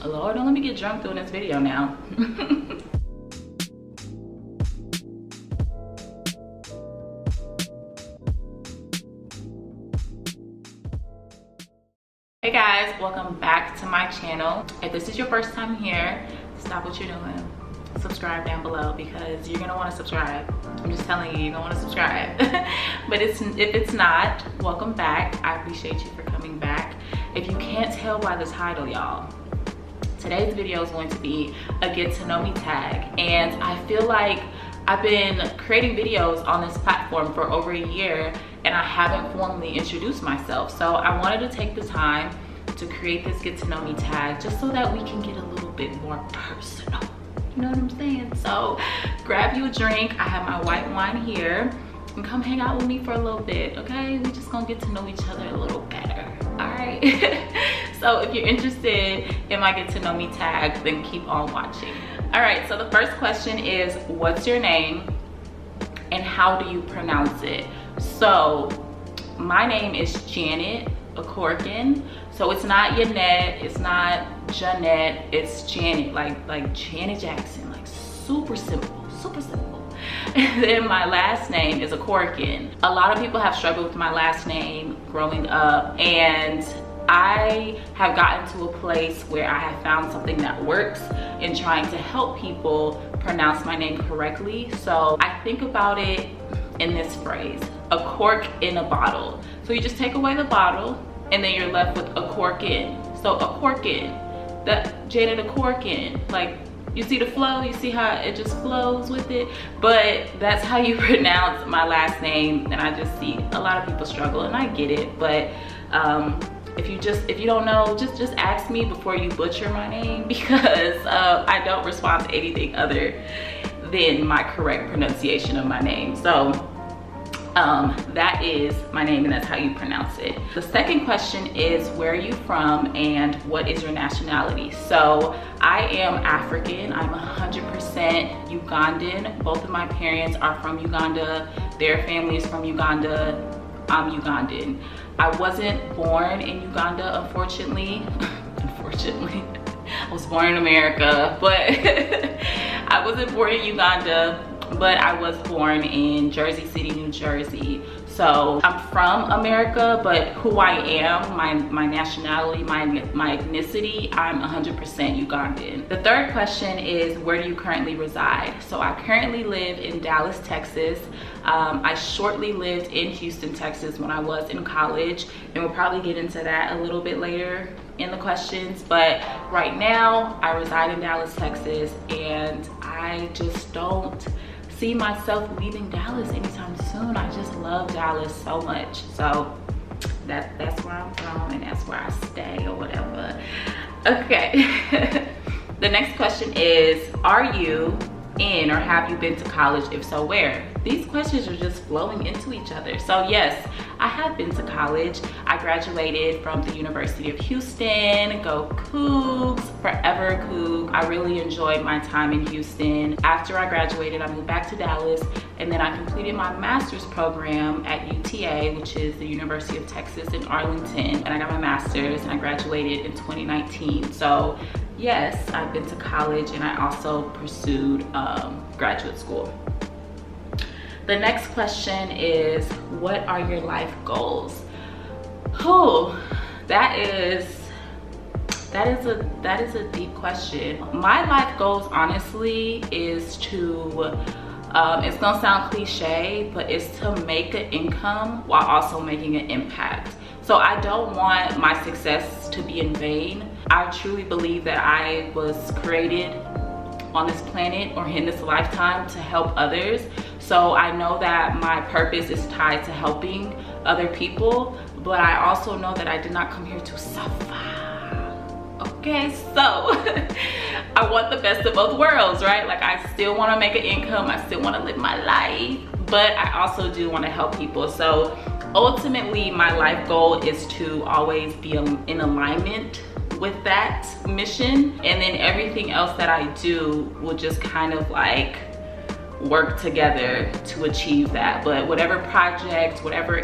Lord, don't let me get drunk doing this video now. Hey guys, welcome back to my channel. If this is your first time here, stop what you're doing. Subscribe down below because you're gonna want to subscribe. I'm just telling you, you're gonna want to subscribe. But if it's not, welcome back. I appreciate you for coming back. If you can't tell by the title, y'all, today's video is going to be a get to know me tag, and I feel like I've been creating videos on this platform for over a year and I haven't formally introduced myself. So I wanted to take the time to create this get to know me tag just so that we can get a little bit more personal. You know what I'm saying? So grab you a drink. I have my white wine here, and come hang out with me for a little bit, okay? We just gonna get to know each other a little better, all right? So if you're interested in my get to know me tag, then keep on watching. All right, so the first question is, what's your name and how do you pronounce it? So my name is janetakorikin. So it's not Yanette, it's not Jeanette, it's Janet, like Janet Jackson, like super simple, super simple. And then my last name is Akorikin. A lot of people have struggled with my last name growing up, and I have gotten to a place where I have found something that works in trying to help people pronounce my name correctly. So I think about it in this phrase, a cork in a bottle. So you just take away the bottle and then you're left with a cork in. So a cork in, that janetakorikin, like you see the flow, you see how it just flows with it, but that's how you pronounce my last name. And I just see a lot of people struggle, and I get it, but if you don't know, just ask me before you butcher my name, because I don't respond to anything other than my correct pronunciation of my name. So that is my name, and that's how you pronounce it. The second question is, where are you from and what is your nationality? So I am African. I'm 100% Ugandan. Both of my parents are from Uganda. Their family is from Uganda. I'm Ugandan. I wasn't born in Uganda, unfortunately. Unfortunately, I was born in America, but I wasn't born in Uganda, but I was born in Jersey City, New Jersey. So I'm from America, but who I am, my nationality, my ethnicity, I'm 100% Ugandan. The third question is, where do you currently reside? So I currently live in Dallas, Texas. I shortly lived in Houston, Texas when I was in college, and we'll probably get into that a little bit later in the questions. But right now I reside in Dallas, Texas, and I just don't see myself leaving Dallas anytime soon. I just love Dallas so much. So that's where I'm from, and that's where I stay or whatever. Okay. The next question is, are you in or have you been to college? If so, where? These questions are just flowing into each other. So yes, I have been to college. I graduated from the University of Houston. Go Cougs, forever Coug. I really enjoyed my time in Houston. After I graduated, I moved back to Dallas, and then I completed my master's program at UTA, which is the University of Texas in Arlington, and I got my master's, and I graduated in 2019. So yes, I've been to college, and I also pursued graduate school. The next question is, what are your life goals? Oh, that is a deep question. My life goals, honestly, is to it's gonna sound cliche, but it's to make an income while also making an impact. So I don't want my success to be in vain. I truly believe that I was created on this planet or in this lifetime to help others. So I know that my purpose is tied to helping other people, but I also know that I did not come here to suffer. Okay, so I want the best of both worlds, right? Like, I still want to make an income, I still want to live my life, but I also do want to help people. So ultimately, my life goal is to always be in alignment with that mission, and then everything else that I do will just kind of like work together to achieve that. But whatever project, whatever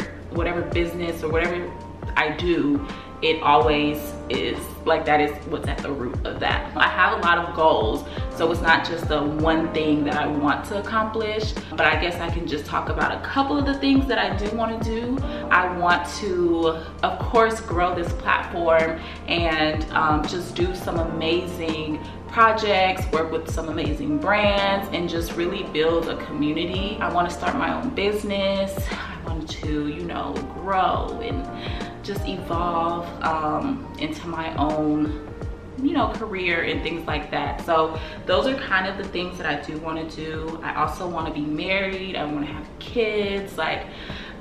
business or whatever I do, it always is like, that is what's at the root of that. I have a lot of goals, so it's not just the one thing that I want to accomplish, but I guess I can just talk about a couple of the things that I do want to do. I want to, of course, grow this platform and just do some amazing projects, work with some amazing brands, and just really build a community. I want to start my own business. I want to, you know, grow and just evolve into my own, you know, career and things like that. So those are kind of the things that I do want to do. I also want to be married. I want to have kids. Like,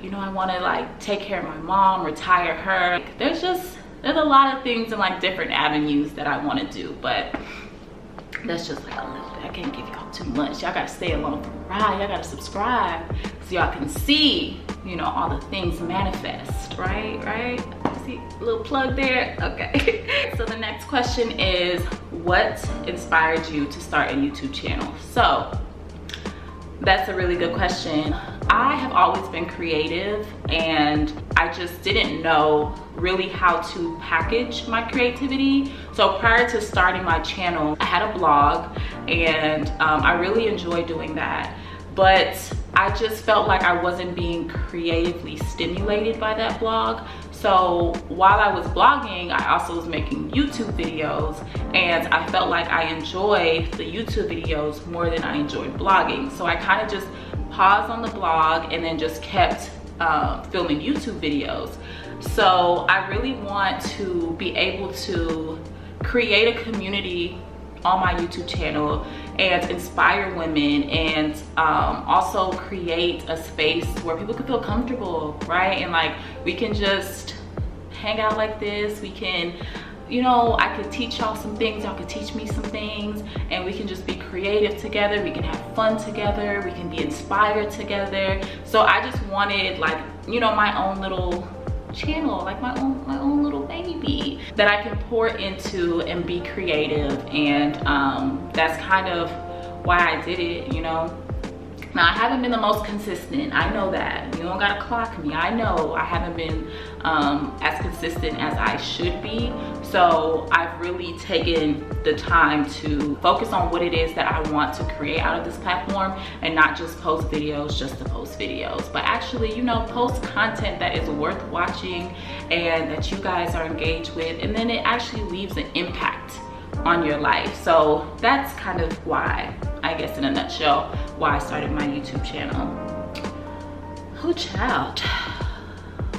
you know, I want to like take care of my mom, retire her. Like, there's a lot of things and like different avenues that I want to do, but that's just like a little bit. I can't give y'all too much. Y'all gotta stay along for the ride. Y'all gotta subscribe so y'all can see, you know, all the things manifest, right? See, a little plug there. Okay. So the next question is, what inspired you to start a YouTube channel? So that's a really good question. I have always been creative, and I just didn't know really how to package my creativity. So prior to starting my channel, I had a blog, and I really enjoyed doing that. But I just felt like I wasn't being creatively stimulated by that blog. So while I was blogging, I also was making YouTube videos, and I felt like I enjoyed the YouTube videos more than I enjoyed blogging. So I kind of just paused on the blog and then just kept filming YouTube videos. So I really want to be able to create a community on my YouTube channel and inspire women, and also create a space where people can feel comfortable, right? And like, we can just hang out like this. We can, you know, I could teach y'all some things, y'all could teach me some things, and we can just be creative together. We can have fun together. We can be inspired together. So I just wanted, like, you know, my own little channel, like my own little baby that I can pour into and be creative. And that's kind of why I did it, you know. Now, I haven't been the most consistent. I know that. You don't gotta clock me. I know I haven't been as consistent as I should be. So I've really taken the time to focus on what it is that I want to create out of this platform, and not just post videos just to post videos, but actually, you know, post content that is worth watching and that you guys are engaged with, and then it actually leaves an impact on your life. So that's kind of why, I guess in a nutshell, why I started my YouTube channel. Oh child,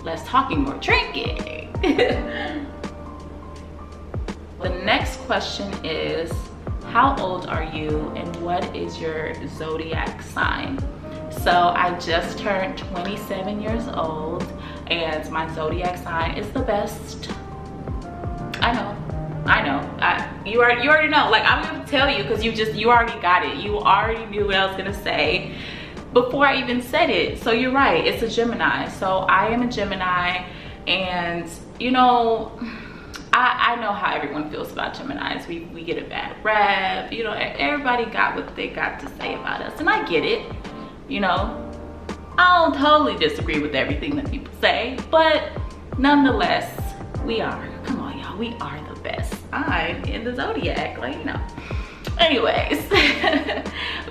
less talking, more drinking. The next question is, how old are you and what is your zodiac sign? So I just turned 27 years old, and my zodiac sign is the best. I know. You already know. Like, I'm gonna tell you because you already got it. You already knew what I was gonna say before I even said it. So you're right, it's a Gemini. So I am a Gemini, and you know, I know how everyone feels about Geminis. We get a bad rap. You know, everybody got what they got to say about us, and I get it. You know, I don't totally disagree with everything that people say, but nonetheless, we are. Come on, y'all, we are the best. I'm in the zodiac, like, you know. Anyways,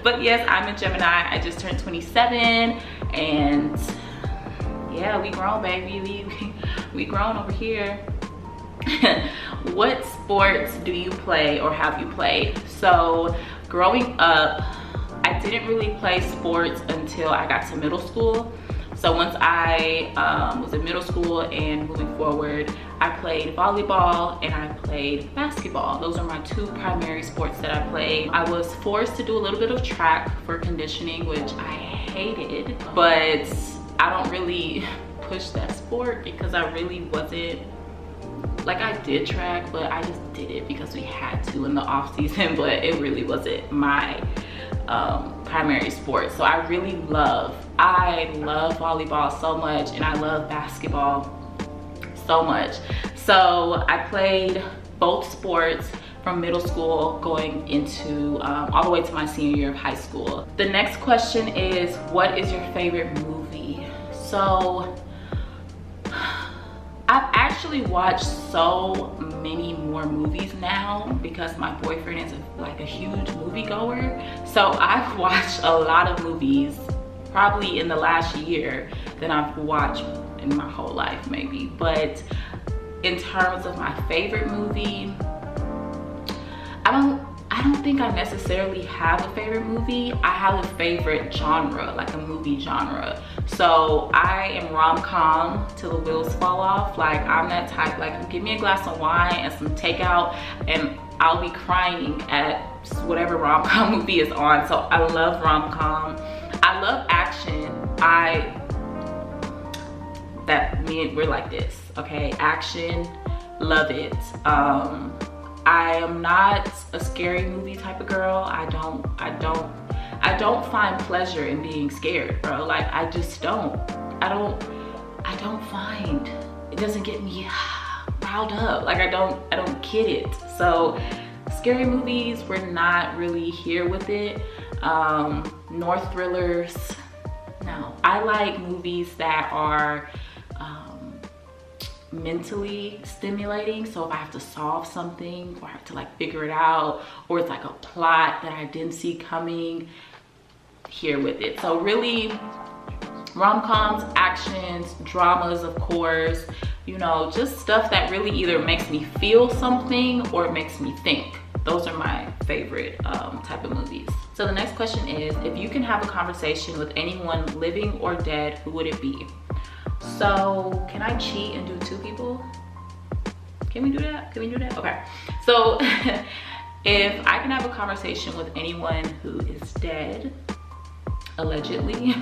but yes, I'm a Gemini. I just turned 27, and yeah, we grown, baby. We grown over here. What sports do you play or have you played? So growing up, I didn't really play sports until I got to middle school. So once I was in middle school and moving forward, I played volleyball and I played basketball. Those are my two primary sports that I played. I was forced to do a little bit of track for conditioning, which I hated, but I don't really push that sport because I really wasn't, like, I did track, but I just did it because we had to in the off season, but it really wasn't my primary sport. So I love volleyball so much, and I love basketball so much. So I played both sports from middle school going into all the way to my senior year of high school. The next question is, what is your favorite movie? So I've actually watch so many more movies now because my boyfriend is like a huge moviegoer. So I've watched a lot of movies probably in the last year than I've watched in my whole life maybe. But in terms of my favorite movie, I don't think I necessarily have a favorite movie. I have a favorite genre, like a movie genre. So I am rom-com till the wheels fall off. Like I'm that type, like give me a glass of wine and some takeout and I'll be crying at whatever rom-com movie is on. So I love rom-com. I love action. We're like this, okay? Action, love it. I am not a scary movie type of girl. I don't find pleasure in being scared, bro. Like I just don't. I don't find, it doesn't get me riled up. Like I don't get it. So scary movies, we're not really here with it. Nor thrillers, no. I like movies that are mentally stimulating. So if I have to solve something or I have to like figure it out, or it's like a plot that I didn't see coming, here with it. So really rom-coms, actions, dramas, of course, you know, just stuff that really either makes me feel something or it makes me think. Those are my favorite type of movies. So the next question is, if you can have a conversation with anyone living or dead, who would it be? So can I cheat and do 2 people? Can we do that? Can we do that? Okay. So if I can have a conversation with anyone who is dead, allegedly,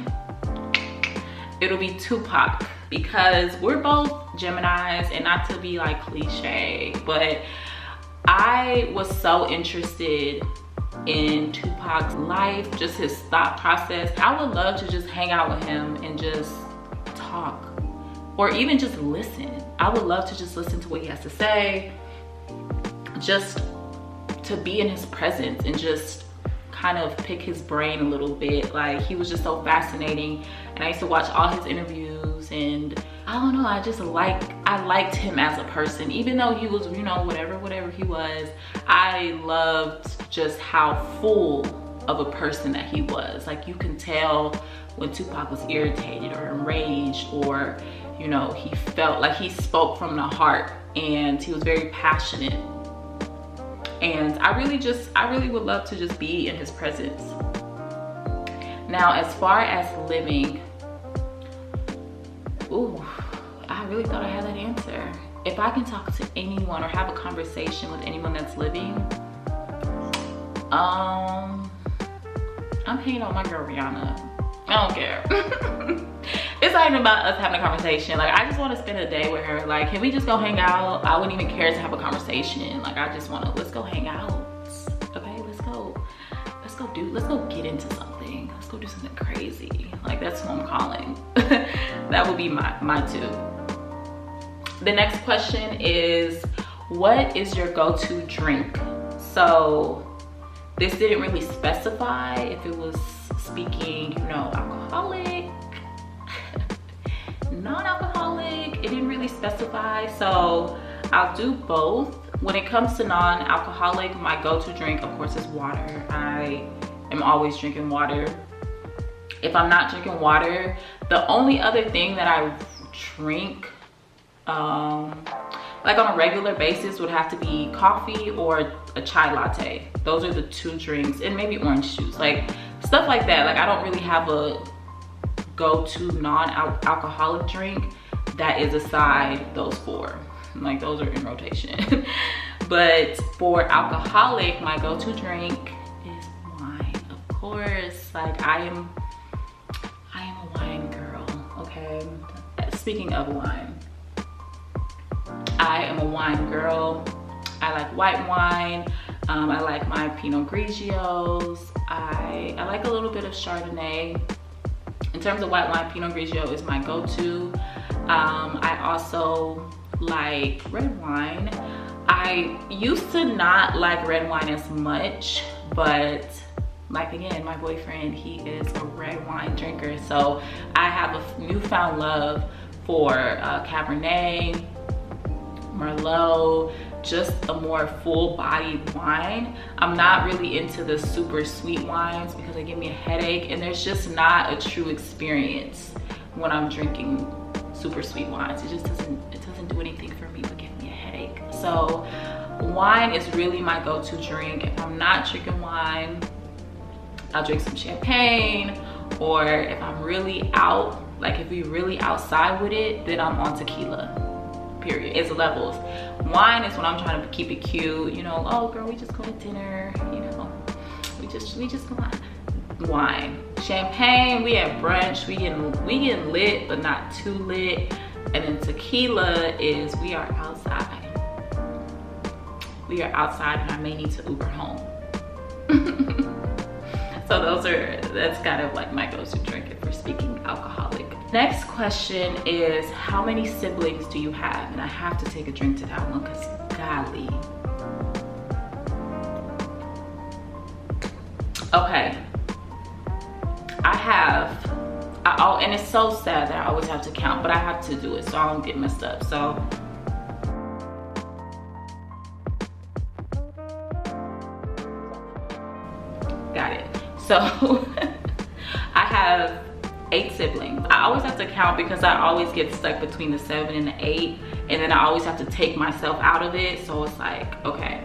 it'll be Tupac, because we're both Geminis, and not to be like cliche, but I was so interested in Tupac's life, just his thought process. I would love to just hang out with him and just talk, or even just listen. I would love to just listen to what he has to say, just to be in his presence and just kind of pick his brain a little bit. Like he was just so fascinating, and I used to watch all his interviews, and I don't know, I liked him as a person, even though he was, you know, whatever he was. I loved just how full of a person that he was. Like you can tell when Tupac was irritated or enraged, or, you know, he felt like he spoke from the heart, and he was very passionate. And I really would love to just be in his presence. Now, as far as living, ooh, I really thought I had that answer. If I can talk to anyone or have a conversation with anyone that's living, I'm hanging on my girl Rihanna. I don't care. It's not even about us having a conversation. Like I just want to spend a day with her. Like, can we just go hang out? I wouldn't even care to have a conversation. Like I just want to, let's go hang out. Okay, let's go get into something. Let's go do something crazy. Like that's who I'm calling. That would be my 2. The next question is, what is your go-to drink? So this didn't really specify if it was speaking, you know, alcoholic, non-alcoholic. It didn't really specify, so I'll do both. When it comes to non-alcoholic, my go-to drink, of course, is water. I am always drinking water. If I'm not drinking water, the only other thing that I drink like on a regular basis would have to be coffee or a chai latte. Those are the 2 drinks, and maybe orange juice, like stuff like that. Like I don't really have a go-to non-alcoholic drink that is aside those 4. Like those are in rotation. But for alcoholic, my go-to drink is wine, of course. Like I am a wine girl, okay? Speaking of wine, I am a wine girl. I like white wine. I like my Pinot Grigios. I like a little bit of Chardonnay. In terms of white wine, Pinot Grigio is my go-to. I also like red wine. I used to not like red wine as much, but like again, my boyfriend, he is a red wine drinker. So I have a newfound love for Cabernet, Merlot, just a more full-bodied wine. I'm not really into the super sweet wines because they give me a headache, and there's just not a true experience when I'm drinking super sweet wines. It just doesn't do anything for me but give me a headache. So wine is really my go-to drink. If I'm not drinking wine, I'll drink some champagne, or if I'm really out, like if we really outside with it, then I'm on tequila. Period. It's levels. Wine is when I'm trying to keep it cute, you know, oh girl, we just going to dinner, you know, we just go on. Wine. Champagne, we at brunch, we getting lit but not too lit. And then tequila is we are outside. We are outside and I may need to Uber home. So that's kind of like my go-to drink if we're speaking alcoholic. Next question is, how many siblings do you have? And I have to take a drink to that one because golly. Okay. And it's so sad that I always have to count, but I have to do it so I don't get messed up. So got it. So I have 8 siblings. I always have to count because I always get stuck between the 7 and the 8, and then I always have to take myself out of it. So it's like, okay.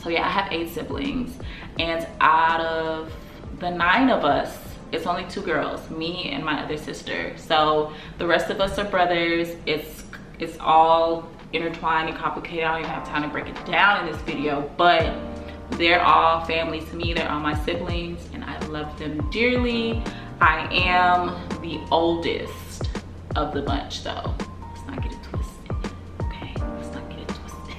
So yeah, I have 8 siblings, and out of the 9 of us, it's only 2 girls, me and my other sister. So the rest of us are brothers. It's all intertwined and complicated. I don't even have time to break it down in this video, but they're all family to me. They're all my siblings, and I love them dearly. I am the oldest of the bunch though. Let's not get it twisted, okay? Let's not get it twisted.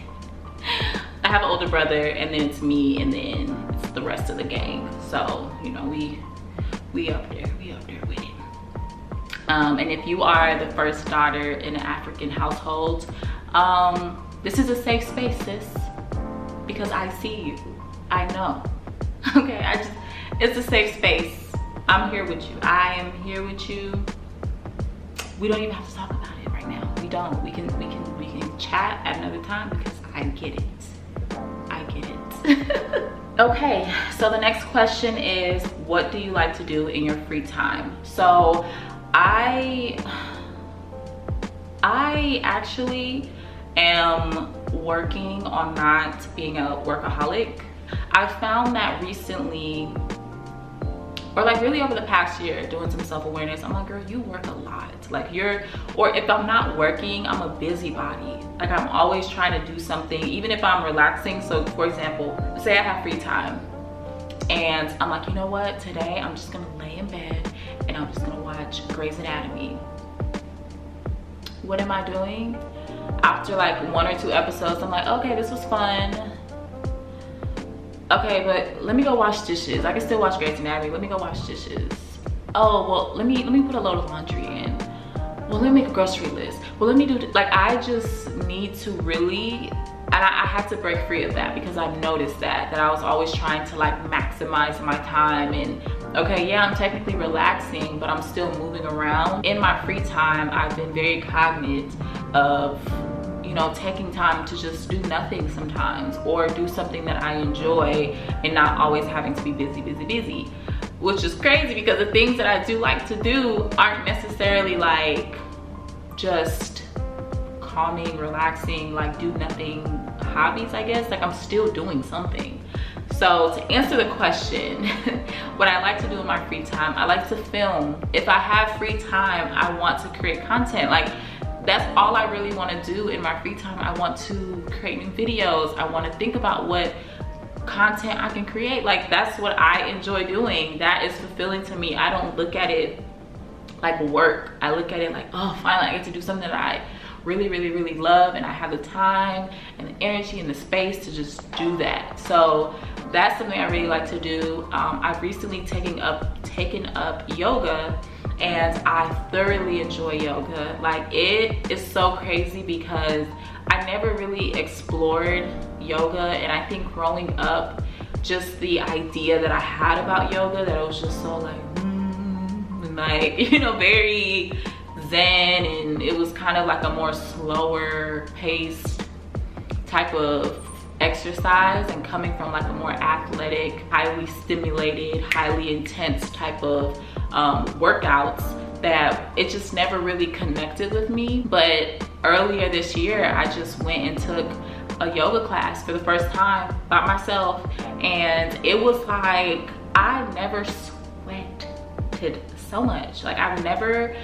I have an older brother, and then it's me, and then it's the rest of the gang. So, you know, we up there with it. And if you are the first daughter in an African household, this is a safe space, sis, because I see you. I know. Okay, it's a safe space. I'm here with you. I am here with you. We don't even have to talk about it right now. We don't. We can chat at another time because I get it. I get it. Okay, so the next question is, what do you like to do in your free time? So I actually am working on not being a workaholic. I found that recently, or like really over the past year, doing some self-awareness, I'm like, girl, you work a lot. Like or if I'm not working, I'm a busybody. Like I'm always trying to do something, even if I'm relaxing. So for example, say I have free time and I'm like, you know what, today I'm just gonna lay in bed and I'm just gonna watch Grey's Anatomy. What am I doing? After like 1 or 2 episodes, I'm like, okay, this was fun. Okay, but let me go wash dishes. I can still watch Grey's Anatomy. Let me go wash dishes. Oh, well, let me put a load of laundry in. Well, let me make a grocery list. Well, let me do, like, I just need to really, and I had to break free of that because I've noticed that I was always trying to like maximize my time. And okay, yeah, I'm technically relaxing, but I'm still moving around. In my free time, I've been very cognizant of, you know, taking time to just do nothing sometimes, or do something that I enjoy and not always having to be busy, which is crazy because the things that I do like to do aren't necessarily like just calming, relaxing, like do nothing hobbies, I guess. Like I'm still doing something. So to answer the question, what I like to do in my free time, I like to film. If I have free time, I want to create content. Like that's all I really want to do in my free time. I want to create new videos. I want to think about what content I can create. Like that's what I enjoy doing. That is fulfilling to me. I don't look at it like work. I look at it like, oh, finally I get to do something that I really love, and I have the time and the energy and the space to just do that. So that's something I really like to do. I've recently taken up yoga, and I thoroughly enjoy yoga. Like it is so crazy because I never really explored yoga, and I think growing up, just the idea that I had about yoga, that it was just so like and like, you know, very zen, and it was kind of like a more slower paced type of exercise and coming from like a more athletic, highly stimulated, highly intense type of workouts, that it just never really connected with me. But earlier this year, I just went and took a yoga class for the first time by myself, and it was like I never sweated so much. Like I've never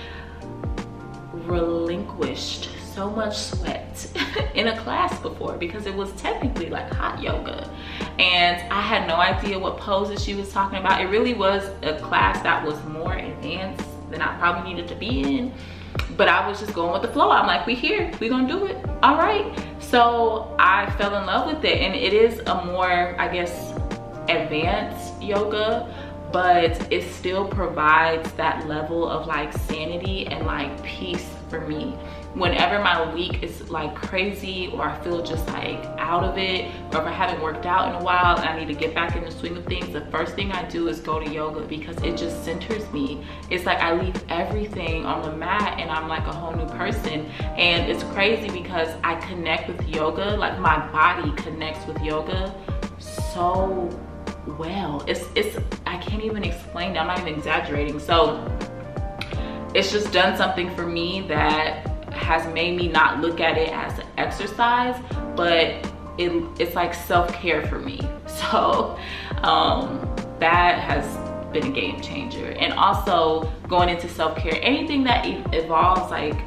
relinquished so much sweat in a class before, because it was technically like hot yoga, and I had no idea what poses she was talking about. It really was a class that was more advanced than I probably needed to be in, but I was just going with the flow. I'm like, we here, we gonna do it, all right. So I fell in love with it, and it is a more, I guess, advanced yoga, but it still provides that level of like sanity and like peace for me. Whenever my week is like crazy, or I feel just like out of it, or if I haven't worked out in a while and I need to get back in the swing of things, the first thing I do is go to yoga, because it just centers me. It's like I leave everything on the mat and I'm like a whole new person. And it's crazy because I connect with yoga, like my body connects with yoga so well. It's I can't even explain it. I'm not even exaggerating. So it's just done something for me that has made me not look at it as an exercise, but it's like self-care for me. So that has been a game changer. And also going into self-care, anything that involves like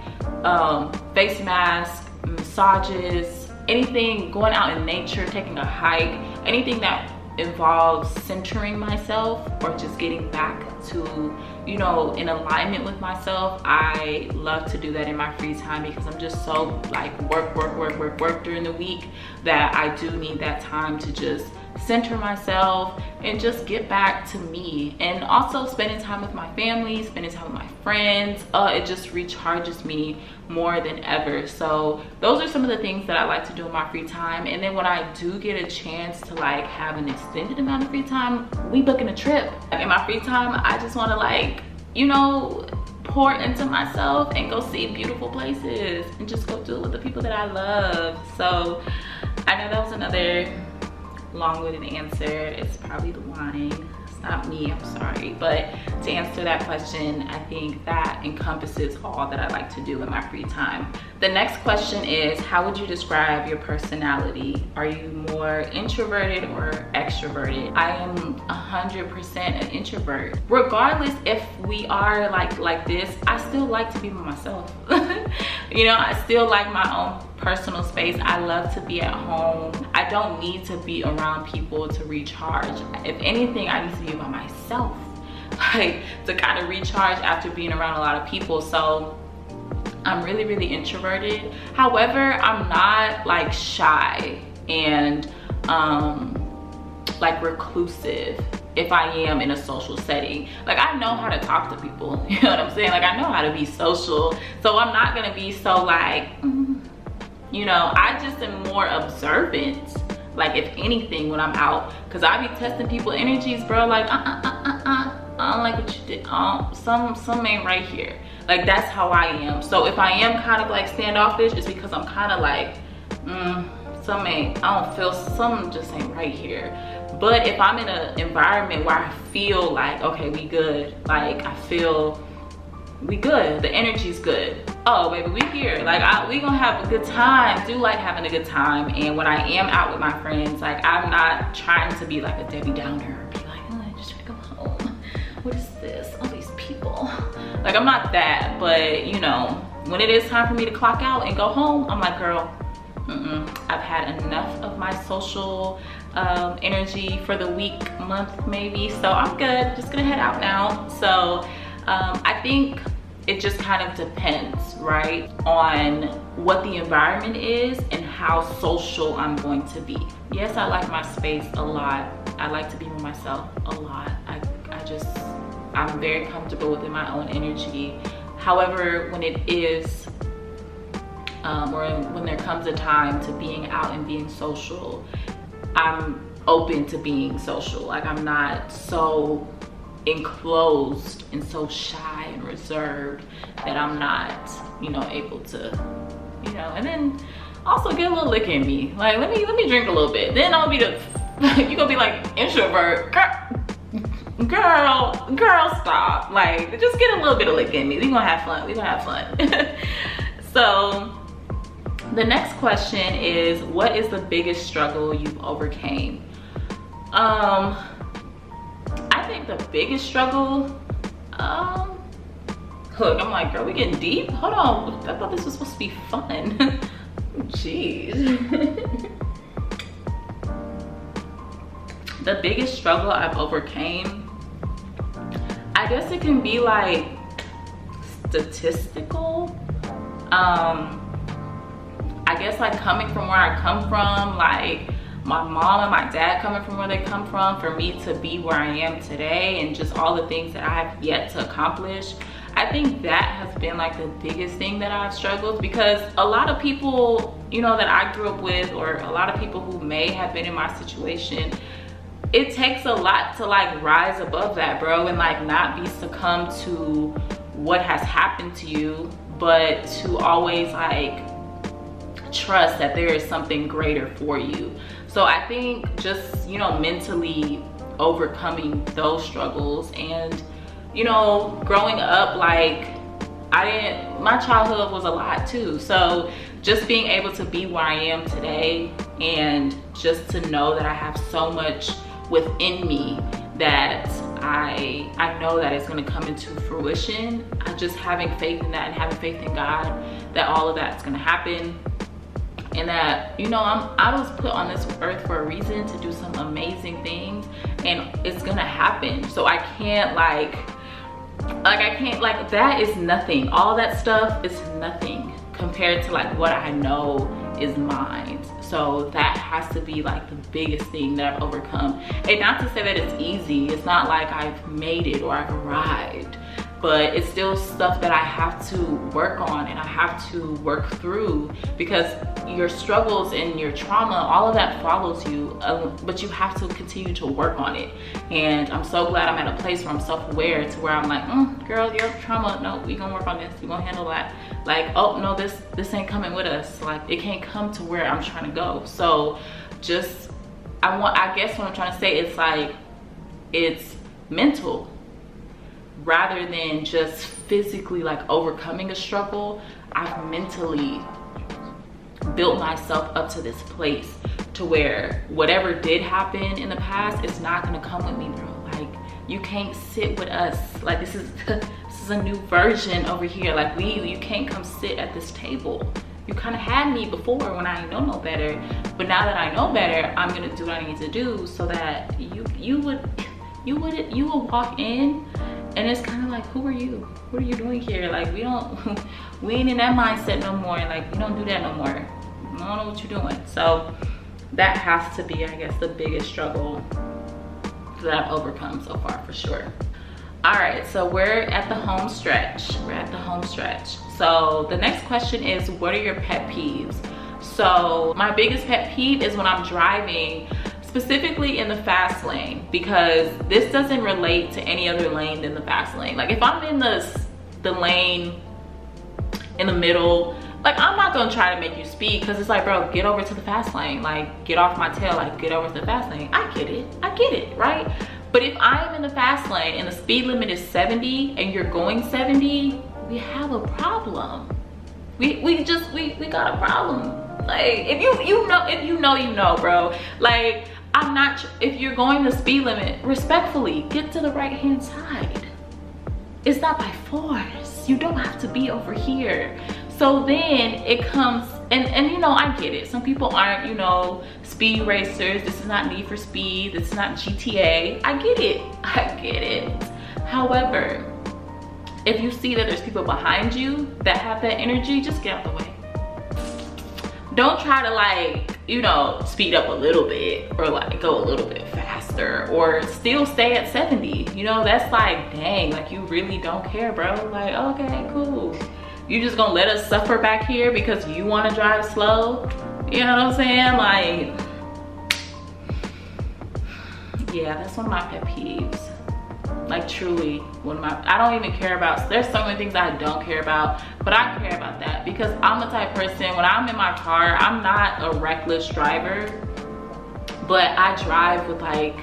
face masks, massages, anything, going out in nature, taking a hike, anything that involves centering myself or just getting back to, you know, in alignment with myself. I love to do that in my free time, because I'm just so like work during the week that I do need that time to just center myself and just get back to me. And also spending time with my family, spending time with my friends, it just recharges me more than ever. So those are some of the things that I like to do in my free time. And then when I do get a chance to like have an extended amount of free time, we booking a trip. In my free time, I just want to like, you know, pour into myself and go see beautiful places and just go do it with the people that I love. So I know that was another long-winded answer. It's probably the wine. It's not me, I'm sorry. But to answer that question, I think that encompasses all that I like to do in my free time. The next question is, how would you describe your personality? Are you more introverted or extroverted? I am 100% an introvert. Regardless if we are like this, I still like to be with myself. You know, I still like my own personal space. I love to be at home. I don't need to be around people to recharge. If anything, I need to be by myself, like to kind of recharge after being around a lot of people. So I'm really introverted. However, I'm not like shy and like reclusive if I am in a social setting. Like I know how to talk to people, you know what I'm saying? Like I know how to be social. So I'm not gonna be so like, you know, I just am more observant, like if anything, when I'm out, because I be testing people energies, bro, like I don't like what you did, some ain't right here. Like that's how I am. So if I am kind of like standoffish, it's because I'm kind of like some ain't, I don't feel, some just ain't right here. But if I'm in an environment where I feel like, okay, we good, like I feel we good, the energy's good, oh baby, we here, like we gonna have a good time. Do like having a good time. And when I am out with my friends, like I'm not trying to be like a Debbie Downer or be like, oh, I just want to go home, what is this, all these people, like I'm not that. But you know, when it is time for me to clock out and go home, I'm like, girl, I've had enough of my social energy for the week, month maybe, so I'm good, just gonna head out now. So I think it just kind of depends, right, on what the environment is and how social I'm going to be. Yes, I like my space a lot. I like to be with myself a lot. I'm very comfortable within my own energy. However, when it is, or when there comes a time to being out and being social, I'm open to being social. Like I'm not so enclosed and so shy and reserved that I'm not, you know, able to, you know. And then also get a little lick in me. Like, let me drink a little bit. Then I'll be the, you gonna be like, introvert. Girl, stop. Like, just get a little bit of lick in me. We gonna have fun. So, the next question is, what is the biggest struggle you've overcame? I think the biggest struggle, look, I'm like, girl, we getting deep? Hold on, I thought this was supposed to be fun. Jeez. The biggest struggle I've overcame, I guess it can be like statistical. I guess like coming from where I come from, like my mom and my dad coming from where they come from, for me to be where I am today and just all the things that I have yet to accomplish. I think that has been like the biggest thing that I've struggled, because a lot of people, you know, that I grew up with, or a lot of people who may have been in my situation, it takes a lot to like rise above that, bro, and like not be succumb to what has happened to you, but to always like trust that there is something greater for you. So I think just, you know, mentally overcoming those struggles, and you know, growing up, like my childhood was a lot too. So just being able to be where I am today, and just to know that I have so much within me that I know that it's gonna come into fruition. Just having faith in that and having faith in God that all of that's gonna happen, and that, you know, I was put on this earth for a reason to do some amazing things, and it's gonna happen. So I can't like that is nothing. All that stuff is nothing compared to like what I know is mine. So that has to be like the biggest thing that I've overcome. And not to say that it's easy. It's not like I've made it or I've arrived, but it's still stuff that I have to work on and I have to work through, because your struggles and your trauma, all of that follows you, but you have to continue to work on it. And I'm so glad I'm at a place where I'm self-aware, to where I'm like, girl, your trauma, no, we gonna work on this, we gonna handle that. Like, oh no, this ain't coming with us. Like, it can't come to where I'm trying to go. So just, I guess what I'm trying to say is like, it's mental rather than just physically like overcoming a struggle. I've mentally built myself up to this place to where whatever did happen in the past, it's not gonna come with me, bro. Like, you can't sit with us. Like, this is a new version over here. Like, you can't come sit at this table. You kind of had me before when I didn't know no better, but now that I know better, I'm gonna do what I need to do so that you would walk in and it's kind of like, who are you? What are you doing here? Like, we ain't in that mindset no more. Like, we don't do that no more. I don't know what you're doing. So that has to be, I guess, the biggest struggle that I've overcome so far, for sure. All right, so we're at the home stretch. So the next question is, what are your pet peeves? So my biggest pet peeve is when I'm driving, specifically in the fast lane, because this doesn't relate to any other lane than the fast lane. Like, if I'm in the lane in the middle, like, I'm not gonna try to make you speed, because it's like, bro, get over to the fast lane. Like, get off my tail, like, get over to the fast lane. I get it, right? But if I'm in the fast lane and the speed limit is 70 and you're going 70, we have a problem. We got a problem. Like, if you know, bro. Like, I'm not, if you're going the speed limit, respectfully, get to the right-hand side. It's not by force. You don't have to be over here. So then it comes, and you know, I get it. Some people aren't, you know, speed racers. This is not Need for Speed. This is not GTA. I get it. However, if you see that there's people behind you that have that energy, just get out the way. Don't try to, like, you know, speed up a little bit, or like go a little bit faster, or still stay at 70. You know, that's like, dang, like, you really don't care, bro. Like, okay, cool. You just gonna let us suffer back here because you wanna drive slow? You know what I'm saying? Like, yeah, that's one of my pet peeves. Like truly, I don't even care about, there's so many things I don't care about, but I care about that because I'm the type of person, when I'm in my car, I'm not a reckless driver, but I drive with like,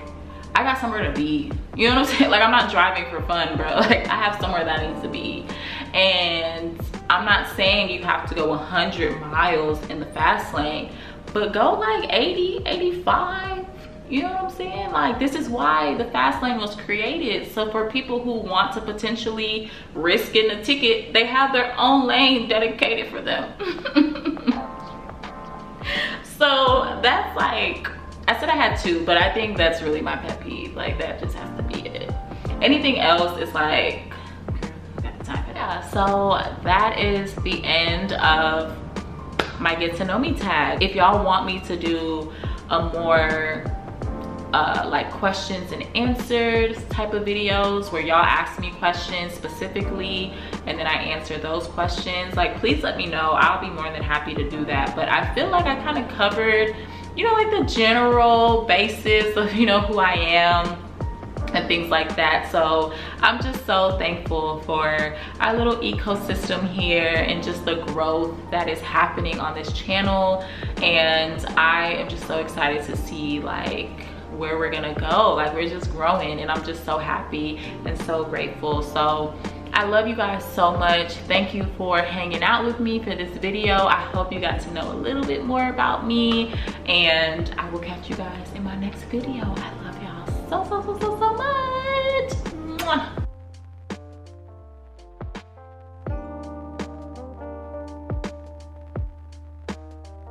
I got somewhere to be. You know what I'm saying? Like, I'm not driving for fun, bro. Like, I have somewhere that I need to be. And I'm not saying you have to go 100 miles in the fast lane, but go like 80, 85. You know what I'm saying? Like, this is why the fast lane was created. So for people who want to potentially risk getting a ticket, they have their own lane dedicated for them. So that's like, I said I had two, but I think that's really my pet peeve. Like, that just has to be it. Anything else is like, I got the time for that. Yeah, so that is the end of my get to know me tag. If y'all want me to do a more like questions and answers type of videos where y'all ask me questions specifically and then I answer those questions, like, please let me know. I'll be more than happy to do that. But I feel like I kind of covered, you know, like the general basis of, you know, who I am and things like that. So I'm just so thankful for our little ecosystem here and just the growth that is happening on this channel. And I am just so excited to see like where we're gonna go. Like, we're just growing and I'm just so happy and so grateful. So I love you guys so much. Thank you for hanging out with me for this video. I hope you got to know a little bit more about me, and I will catch you guys in my next video. I love y'all so